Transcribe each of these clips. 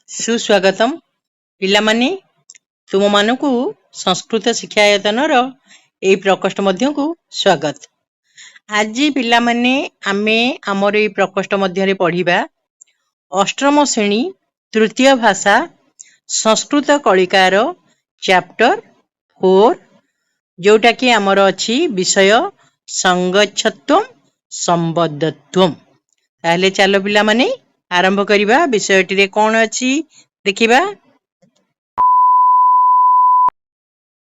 ସୁସ୍ୱାଗତମ୍ ପିଲାମାନେ, ତୁମମାନଙ୍କୁ ସଂସ୍କୃତ ଶିକ୍ଷାୟତନର ଏହି ପ୍ରକୋଷ୍ଠ ମଧ୍ୟକୁ ସ୍ୱାଗତ। ଆଜି ପିଲାମାନେ ଆମେ ଆମର ଏହି ପ୍ରକୋଷ୍ଠ ମଧ୍ୟରେ ପଢ଼ିବା ଅଷ୍ଟମ ଶ୍ରେଣୀ ତୃତୀୟ ଭାଷା ସଂସ୍କୃତ କଳିକାର ଚାପ୍ଟର 4, ଯେଉଁଟାକି ଆମର ଅଛି ବିଷୟ ସଙ୍ଗଚ୍ଛତ୍ୱମ୍ ସମ୍ବନ୍ଧତ୍ୱମ୍। ତାହେଲେ ଚାଲ ପିଲାମାନେ ଆରମ୍ଭ କରିବା। ବିଷୟଟିରେ କ'ଣ ଅଛି ଦେଖିବା।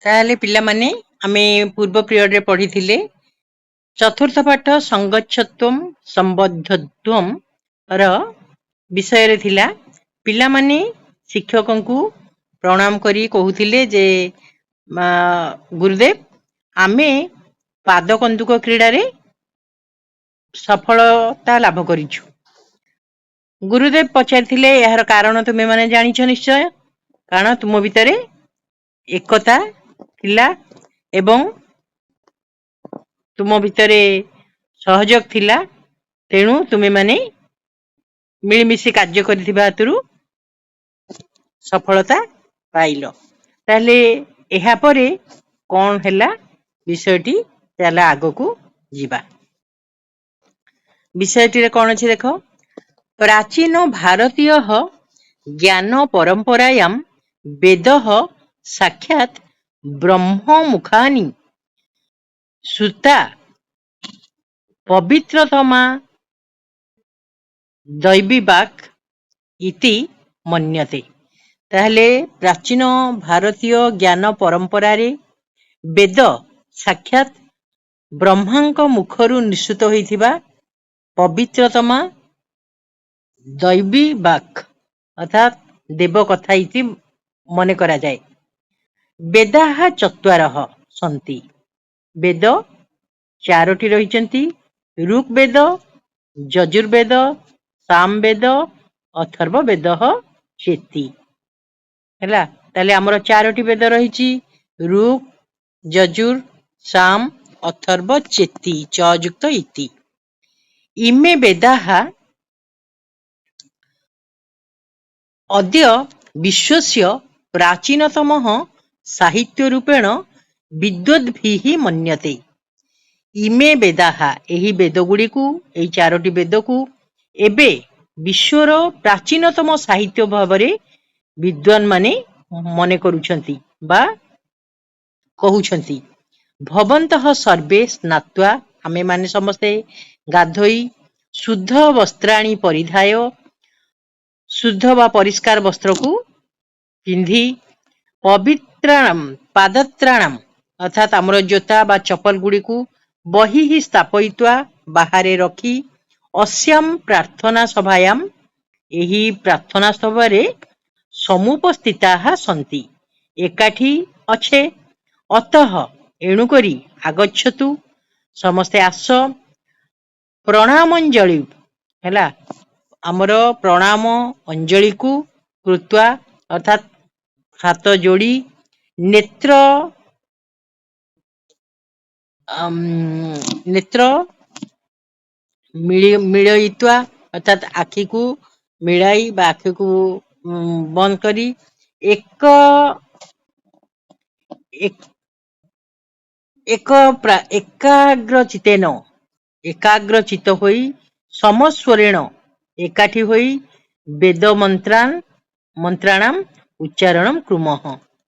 ତାହେଲେ ପିଲାମାନେ ଆମେ ପୂର୍ବ ପିରିୟଡ଼ରେ ପଢ଼ିଥିଲେ ଚତୁର୍ଥ ପାଠ ସଙ୍ଗଚ୍ଛତ୍ୱମ୍ ସମ୍ବନ୍ଧତ୍ୱମ୍ ର ବିଷୟରେ ଥିଲା। ପିଲାମାନେ ଶିକ୍ଷକଙ୍କୁ ପ୍ରଣାମ କରି କହୁଥିଲେ ଯେ ଗୁରୁଦେବ, ଆମେ ପାଦ କନ୍ଦୁକ କ୍ରୀଡ଼ାରେ ସଫଳତା ଲାଭ କରିଛୁ। ଗୁରୁଦେବ ପଚାରିଥିଲେ ଏହାର କାରଣ ତୁମେମାନେ ଜାଣିଛ ନିଶ୍ଚୟ, କାରଣ ତୁମ ଭିତରେ ଏକତା ଥିଲା ଏବଂ ତୁମ ଭିତରେ ସହଯୋଗ ଥିଲା, ତେଣୁ ତୁମେମାନେ ମିଳିମିଶି କାର୍ଯ୍ୟ କରିଥିବା ହେତୁରୁ ସଫଳତା ପାଇଲ। ତାହେଲେ ଏହାପରେ କ'ଣ ହେଲା ବିଷୟଟି, ଚାଲ ଆଗକୁ ଯିବା। ବିଷୟଟିରେ କ'ଣ ଅଛି ଦେଖ। ପ୍ରାଚୀନ ଭାରତୀୟ ଜ୍ଞାନ ପରମ୍ପରାୟାମ୍ ବେଦଃ ସାକ୍ଷାତ୍ ବ୍ରହ୍ମମୁଖାନି ସୁତା ପବିତ୍ରତମା ଦୈବୀବାକ୍ ଇତି ମନ୍ୟତେ। ତାହେଲେ ପ୍ରାଚୀନ ଭାରତୀୟ ଜ୍ଞାନ ପରମ୍ପରାରେ ବେଦ ସାକ୍ଷାତ୍ ବ୍ରହ୍ମାଙ୍କ ମୁଖରୁ ନିଃସୃତ ହୋଇଥିବା ପବିତ୍ରତମା ଦୈବୀବାକ୍ ଅର୍ଥାତ୍ ଦେବ କଥା ଇତି ମନେ କରାଯାଏ। ବେଦାଃ ଚତ୍ୱାରଃ ସନ୍ତି। ବେଦ ଚାରୋଟି ରହିଛନ୍ତି। ଋଗ୍ବେଦ, ଯଜୁର୍ବେଦ, ସାମବେଦ, ଅଥର୍ବବେଦ ଚେତି। ହେଲା, ତାହେଲେ ଆମର ଚାରୋଟି ବେଦ ରହିଛି। ଋକ୍, ଯଜୁର୍, ସାମ, ଅଥର୍ବ, ଚେତି, ଚ ଯୁକ୍ତ ଇତି। ଇମେ ବେଦାଃ ଅଦ୍ୟ ବିଶ୍ୱସ୍ୟ ପ୍ରାଚୀନତମଃ ସାହିତ୍ୟରୂପେଣ ବିଦ୍ୱଦ୍ଭିଃ ମନ୍ୟତେ। ଇମେ ବେଦାଃ, ଏହି ବେଦଗୁଡ଼ିକୁ, ଏହି ଚାରୋଟି ବେଦକୁ ଏବେ ବିଶ୍ୱର ପ୍ରାଚୀନତମ ସାହିତ୍ୟ ଭାବରେ ବିଦ୍ୱାନମାନେ ମନେ କରୁଛନ୍ତି ବା କହୁଛନ୍ତି। ଭବନ୍ତଃ ସର୍ବେ ସ୍ନାତ୍ୱା, ଆମେମାନେ ସମସ୍ତେ ଗାଧୋଇ ଶୁଦ୍ଧ ବସ୍ତ୍ରାଣୀ ପରିଧାୟ, ଶୁଦ୍ଧ ବା ପରିଷ୍କାର ବସ୍ତ୍ରକୁ ପିନ୍ଧି ପବିତ୍ରାଣାମ୍ ପାଦତ୍ରାଣାମ୍ ଅର୍ଥାତ୍ ଆମର ଜୋତା ବା ଚପଲ ଗୁଡ଼ିକୁ ବହିଃ ସ୍ଥାପୟିତ୍ୱା ବାହାରେ ରଖି ଅସ୍ୟାମ୍ ପ୍ରାର୍ଥନା ସଭାୟାମ୍, ଏହି ପ୍ରାର୍ଥନା ସଭାରେ ସମୁପସ୍ଥିତାଃ ସନ୍ତି, ଏକାଠି ଅଛେ। ଅତଃ ଏଣୁକରି ଆଗଚ୍ଛତୁ, ସମସ୍ତେ ଆସ। ପ୍ରଣାମଞ୍ଜଳି, ହେଲା, ଆମର ପ୍ରଣାମ ଅଞ୍ଜଳିକୁ କୃତ୍ୱା ଅର୍ଥାତ୍ ହାତ ଯୋଡ଼ି ନେତ୍ର ମିଳୟିତ୍ୱା ଅର୍ଥାତ୍ ଆଖିକୁ ମିଳାଇ ବା ଆଖିକୁ ବନ୍ଦ କରି ଏକାଗ୍ରଚିତେନ, ଏକାଗ୍ରଚିତ ହୋଇ ସମସ୍ୱରେଣ ଏକାଠି ହୋଇ ବେଦ ମନ୍ତ୍ରାଣାମ୍ ଉଚ୍ଚାରଣ କ୍ରୁମଃ,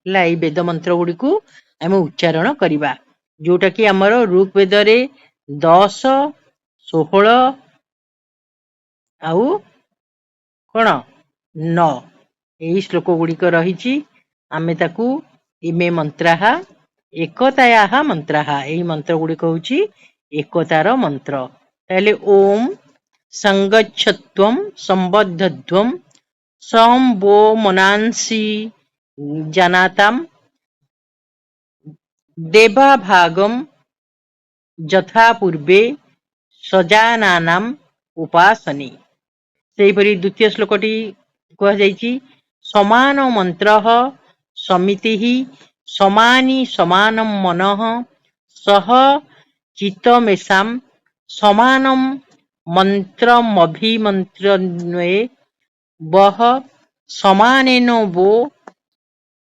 ହେଲା, ଏଇ ବେଦ ମନ୍ତ୍ର ଗୁଡ଼ିକୁ ଆମେ ଉଚ୍ଚାରଣ କରିବା। ଯୋଉଟା କି ଆମର ଋଗ୍ବେଦରେ 10, 16 ଆଉ କ'ଣ 9 ଏହି ଶ୍ଲୋକ ଗୁଡ଼ିକ ରହିଛି। ଆମେ ତାକୁ ଇମେ ମନ୍ତ୍ରାଃ ଏକତାୟାଃ ମନ୍ତ୍ରାଃ, ଏହି ମନ୍ତ୍ର ଗୁଡ଼ିକ ହେଉଛି ଏକତାର ମନ୍ତ୍ର। ତାହେଲେ ଓମ୍ ସଙ୍ଗଚ୍ଛତ୍ୱମ୍ ସମ୍ବନ୍ଧତ୍ୱମ୍ ସମ୍ବୋ ମନାଂସି ଜାନାତାମ୍ ଦେବାଭାଗମ୍ ଯଥା ପୂର୍ବେ ସଜାନାନାମ୍ ଉପାସନେ। ସେହିପରି ଦ୍ୱିତୀୟ ଶ୍ଲୋକଟି କୁହାଯାଇଛି ସମାନ ମନ୍ତ୍ରଃ ସମିତିଃ ସମାନି ସମାନମ୍ ମନଃ ସହ ଚିତ୍ତମେଷାମ୍ ସମାନମ୍ ମନ୍ତ୍ରମଭିମନ୍ତ୍ରନ୍ୱେ ବହ समानेन वो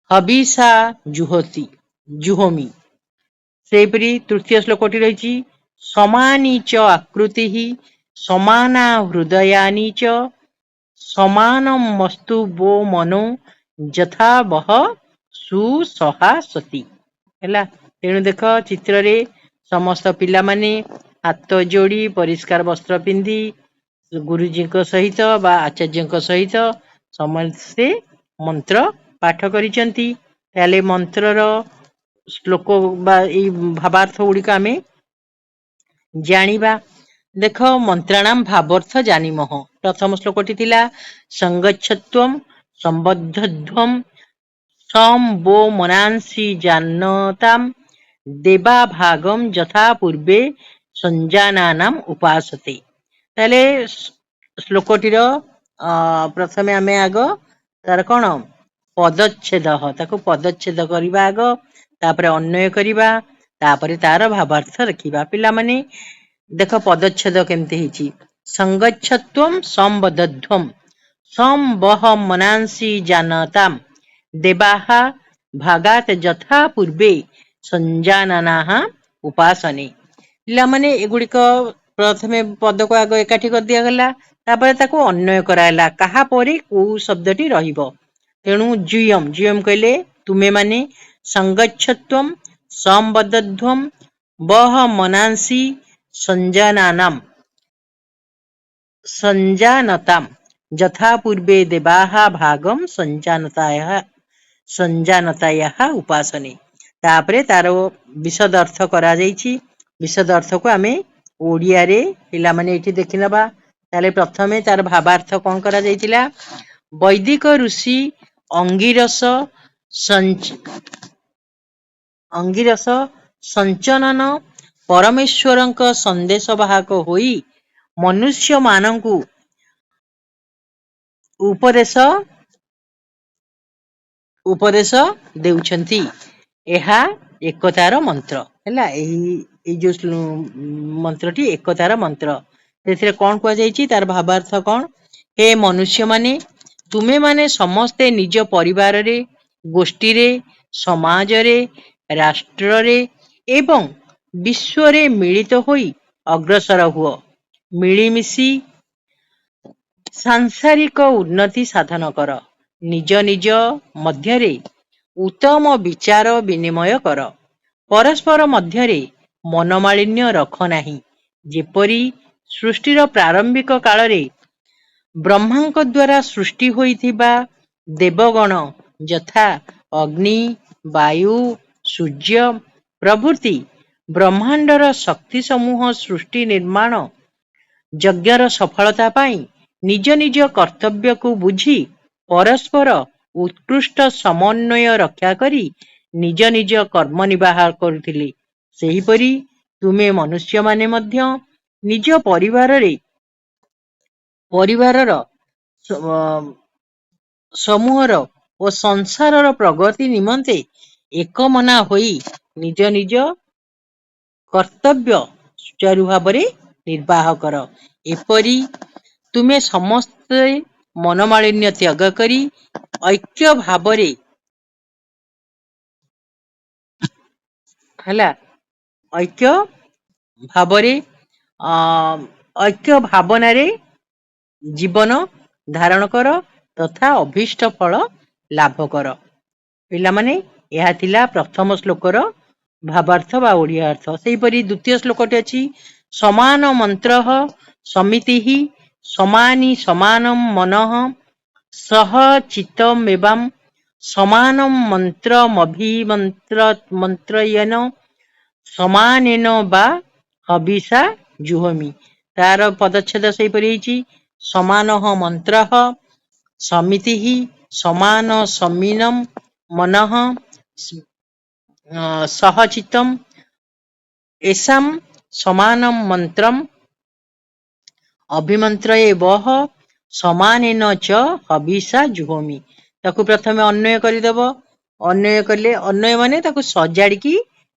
हबिषा जुहोमि। सेहिपरि तृतीय श्लोकटी रही समानी च आकृति समाना हृदयानी च समानम मस्तु वो मनो यथा बह सुसहा सती। है तेणु देख चित्र रे समस्त पिला माने हाथ जोड़ी परिष्कार वस्त्र पिंधि गुरुजी सहित बा आचार्य सहित समस्ते मंत्र पाठ करिसेंती। ताले मंत्रर श्लोक बा ई भावार्थ गुड़िक आम जानिबा। देख मंत्राणाम भावार्थ जानिमह। प्रथम श्लोकटी थिला संगच्छत्वम संबद्धध्वम सम वो मनांसी जानताम देवा भागम यथा पूर्वे संजानानाम उपासते। ताले श्लोकटीर प्रथमे आमे आग तार कौन पदच्छेद ताको पदच्छेद करिबा आग तापरे अन्वय करिबा तापरे तार भावार्थ रखिबा। पिला माने देख पदच्छेद केमते हिची संगच्छत्वम संबद्धध्वम सम वह मनांसी जानताम देवाः भागात यथा पूर्वे संजानानाः उपासने। पिला माने एगुड़िक प्रथमे पद को आग एकाठी कर दिया गला तापरे ताको अन्वय कराला कहा परे को शब्दटी रहिबो। तेणु जुयम जुयम कहले तुमे माने संगच्छत्वम संबद्धध्वम बह मनांसी संजानानाम संजानताम यथा पूर्वे देवाः भागम संजानतायाः उपासने। तापरे तार विशद अर्थ करा जाइछि। विशद अर्थ को आमे ओडिया रे पिला माने एठी देखि नबा। ताले प्रथमे तार भावार्थ कोन करा जाइतिला वैदिक ऋषि अंगिरस संचनन परमेश्वरंक संदेश वाहक होई मनुष्य मानंकु उपदेश देउछंती। एहा एकतार मंत्र हैला। एही जो मंत्रटी एकतार मंत्र से कौन कह जाइछि तार भावार्थ कौन हे मनुष्य माने तुमे माने समस्ते निज परिवार रे गोष्ठी रे समाज रे राष्ट्र रे एवं विश्व रे मिलित होई अग्रसर हुओ मिलीमिशी सांसारिक उन्नति साधन कर निज निज मध्यरे उत्तम विचार विनिमय कर परस्पर मध्यरे मनमालिन्य रख नाही जेपरी सृष्टिर प्रारंभिक काल रे ब्रह्मांक द्वारा सृष्टि होइथिबा देवगण यथा अग्नि वायु सूर्य प्रभृति ब्रह्मांडर शक्ति समूह सृष्टि निर्माण यज्ञर सफलता पाई निज निज कर्तव्य को बुझी परस्पर उत्कृष्ट समन्वय रक्षा करी निज निज कर्म निर्वाह करुथिले। सेहिपरि तुमे मनुष्य माने मध्य निज परिवारर समूहर और संसारर प्रगति निमंते एकमना होई निज निज कर्तव्य सुचारु भावरे निर्वाह कर। एपरी तुमे समस्त मनमालिन्य त्याग करी ऐक्य भावरे हला ऐक्य भावरे ऐक्य भावनारे जीवन धारण कर तथा अभीष्ट फल लाभ कर। पिला माने यह थिला प्रथम श्लोकर भावार्थ बा ओडिया अर्थ। सेहिपरि द्वितीय श्लोकटी अछि समान मंत्र समिति समानी समानम मनः सह चित्तमेवं समानम मंत्रयन समानेन बा हबिषा जुहोमि। तार पदच्छेद सेहिपरि समानः मंत्रः समिति समान समीनम मनः सहचितम एषां समानम मंत्रम अभिमंत्रये वह समानेन च हबिषा जुहोमि। ताकू प्रथमे अन्वय करदेव। अन्वय कले अन्वय माने ताकू सजाड़ी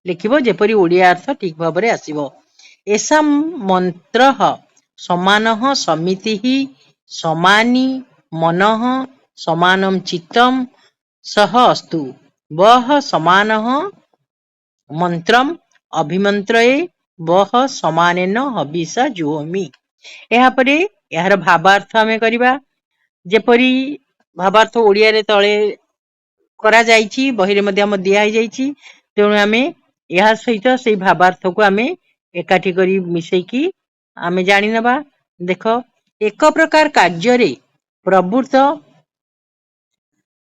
लिखिबो जेपरि ओडिया अर्थ ठीक भाव में आसीबो। एषां मंत्रः समानः समिति समानी मनः समानं चित्तं सह अस्तु वह समानः मंत्रम अभिमंत्रये वह समानेन हबिषा जुहोमि। एहापरे एहार भावार्थ आमे करिबा जेपरी भावार्थ ओडिया रे तळे करा जाइछि बहिरे मध्ये हम दिया ही जाइछि तेणु आमे ଏହା ସହିତ ସେଇ ଭାବାର୍ଥକୁ ଆମେ ଏକାଠି କରି ମିଶେଇକି ଆମେ ଜାଣି ନେବା। ଦେଖ ଏକ ପ୍ରକାର କାର୍ଯ୍ୟରେ ପ୍ରବୃତ୍ତ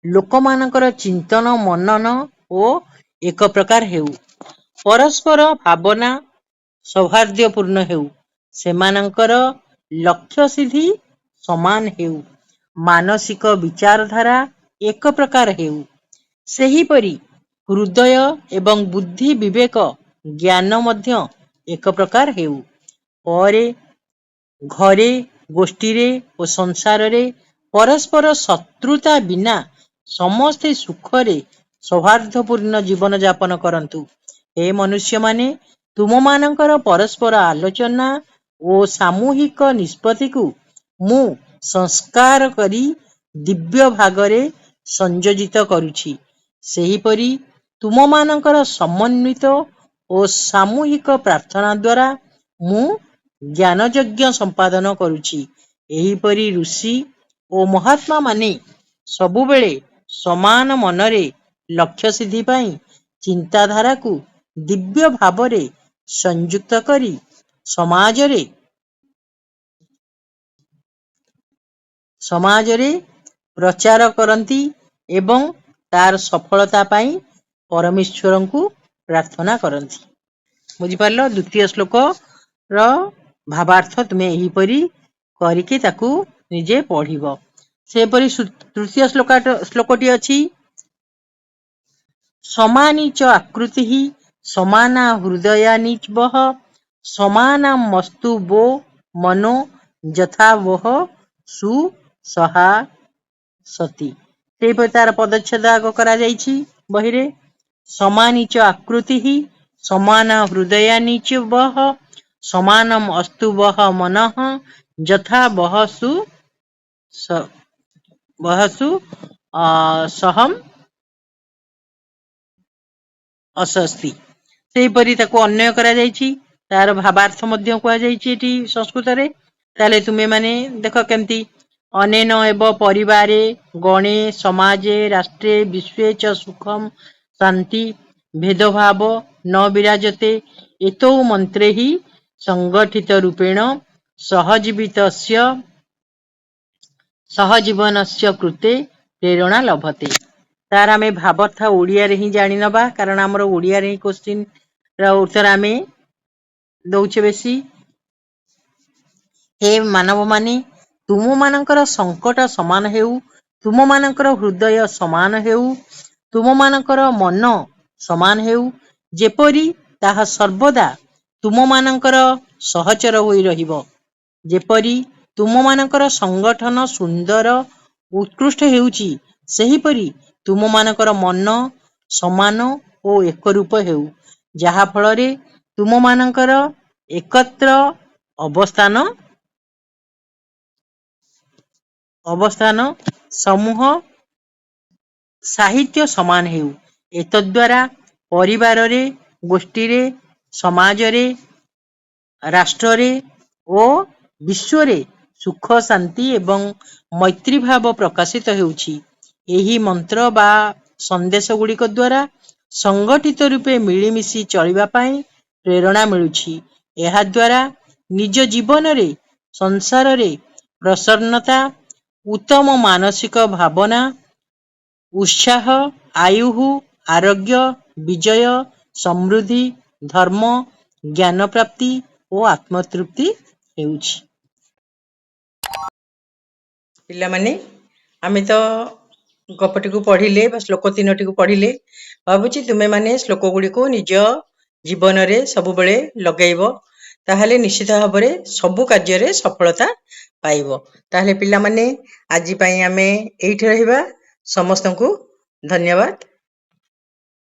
ଲୋକମାନଙ୍କର ଚିନ୍ତନ ମନନ ଓ ଏକ ପ୍ରକାର ହେଉ परस्पर भावना सौहार्द्यपूर्ण हेउ सेमानंकर लक्ष्य सिद्धि समान हेउ मानसिक विचारधारा एक प्रकार हेउ सही परी हृदय एवं बुद्धि विवेक ज्ञान मध्य एक प्रकार हेउ परे घरे गोष्ठी रे और संसार रे परस्पर शत्रुता बिना समस्ते सुखरे सौहार्द्यपूर्ण जीवन यापन करंतु। हे मनुष्य माने तुम मानकर परस्पर आलोचना ओ सामूहिक निष्पत्ति को मु संस्कार करी दिव्य भागरे संयोजित करुछि सेही परी तुम मानकर समन्वित ओ सामूहिक प्रार्थना द्वारा मु ज्ञान यज्ञ संपादन करुछि। एही परी ऋषि ओ महात्मा माने सबुबेले समान मनरे लक्ष्य सिद्धि पाई चिंताधारा को दिव्य भावरे संयुक्त करी समाजरे प्रचार करती एवं तार सफलता पाई परमेश्वर को प्रार्थना करती। बुझी पारलो द्वितीय श्लोक रो भावार्थ तुमे एही परी करिके ताकू निजे पढ़िबो। से परी तृतीय श्लोकटी अछि समानी च आकृति समाना हृदयानि च वह समाना मस्तु वो मनो यथा वह सुसहा सती। ते परी तार पदच्छेद आग करा जाइछि बहिरे समानी च आकृति समाना हृदयानि च वह समानम अस्तु वह मनः यथा वहसु सहम असस्ति। सेही परी ताको अन्वय करा जाइछि तार भावार्थ मध्य कुआ जाइछि एठी संस्कृत रे। ताले तुमे माने देखो केमती अनेन एव परिवारे गणे समाजे राष्ट्रे विश्वे च सुखम शांति भेदभाव न विराजते एतो मंत्रे ही संगठित रूपेण सहजीवनस्य कृते प्रेरणा लभते। तार आमे भावार्थ ओडिया रे ही जानि नबा कारण हमर ओडिया रे क्वेश्चन रा उत्तर आमे दउछे बेसी। हे मानव माने तुम मानकर संकट समान हेउ तुम मानकर हृदय समान हेउ तुम मानकर मन समान हेउ जेपरी ताहा सर्वदा तुम मानकर सहचर होई रहिबो जेपरी तुम मानकर संगठन सुंदर उत्कृष्ट हेउची सही परी तुम मानकर मन समान ओ एक रूप हेउ जहा फलरे तुम मानकर एकत्र अवस्थान समूह साहित्य समान हेउ एतद्वारा परिवार रे गोष्ठी रे समाज रे राष्ट्र रे ओ विश्व रे सुख शांति एवं मैत्री भाव प्रकाशित हेउची। एही मंत्र बा संदेश गुड़िक द्वारा संगठित रूपे मिलीमिशी चलिबा पाई प्रेरणा मिलुछि। एहा द्वारा निज जीवन रे संसार रे प्रसन्नता उत्तम मानसिक भावना उत्साह आयु आरोग्य विजय समृद्धि धर्म ज्ञान प्राप्ति और आत्मतृप्ति हेउछि। पिला माने आमे तो गपटी को पढ़िले बा श्लोक तीनोटी को पढ़िले भाबुची तुमे माने श्लोक गुडी को निज जीवन रे सब बेले लगेइबो ताहले निश्चित भाबरे सबु कार्य रे सफलता पाइबो। ताहले पिला माने आजि पई आमे एइठी रहिबा समस्त को धन्यवाद।